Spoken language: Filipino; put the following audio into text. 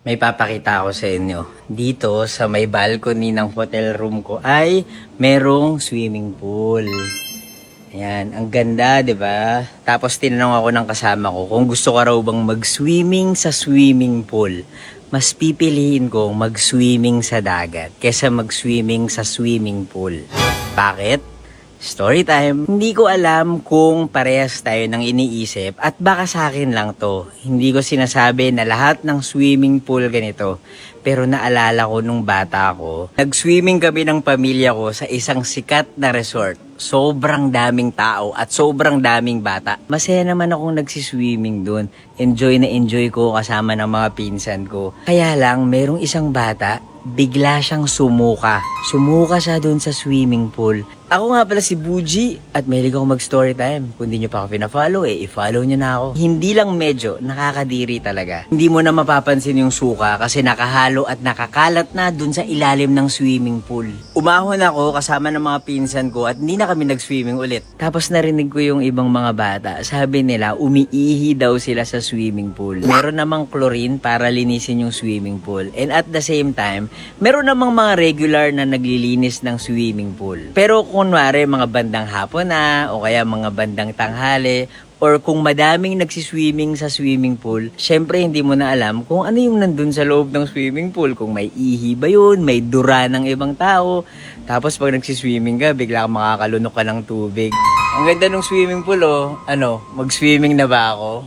May papakita ako sa inyo. Dito sa may balcony ng hotel room ko ay merong swimming pool. Ayan, ang ganda, 'di ba? Tapos tinanong ako ng kasama ko kung gusto ko raw bang mag-swimming sa swimming pool. Mas pipiliin kong mag-swimming sa dagat kaysa mag-swimming sa swimming pool. Bakit? Story time. Hindi ko alam kung parehas tayo ng iniisip at baka sa akin lang to. Hindi ko sinasabi na lahat ng swimming pool ganito. Pero naalala ko nung bata ko, nag-swimming kami ng pamilya ko sa isang sikat na resort. Sobrang daming tao at sobrang daming bata. Masaya naman akong nagsiswimming dun. Enjoy na enjoy ko kasama ng mga pinsan ko. Kaya lang, merong isang bata, bigla siyang sumuka. Sumuka siya dun sa swimming pool. Ako nga pala si Buji at mahilig ako mag-story time. Kung di nyo pa ako pina-follow, i-follow nyo na ako. Hindi lang medyo, nakakadiri talaga. Hindi mo na mapapansin yung suka kasi nakahalo at nakakalat na dun sa ilalim ng swimming pool. Umahon ako kasama ng mga pinsan ko at hindi na kami nag-swimming ulit. Tapos narinig ko yung ibang mga bata. Sabi nila, umiihi daw sila sa swimming pool. Meron namang chlorine para linisin yung swimming pool. And at the same time, meron namang mga regular na naglilinis ng swimming pool. Pero kunwari mga bandang hapon na o kaya mga bandang tanghali or kung madaming nagsiswimming sa swimming pool, syempre hindi mo na alam kung ano yung nandun sa loob ng swimming pool. Kung may ihi ba yun, may dura ng ibang tao. Tapos pag nagsiswimming ka, bigla kang makakalunok ka ng tubig. Ang ganda ng swimming pool oh. Ano, mag-swimming na ba ako?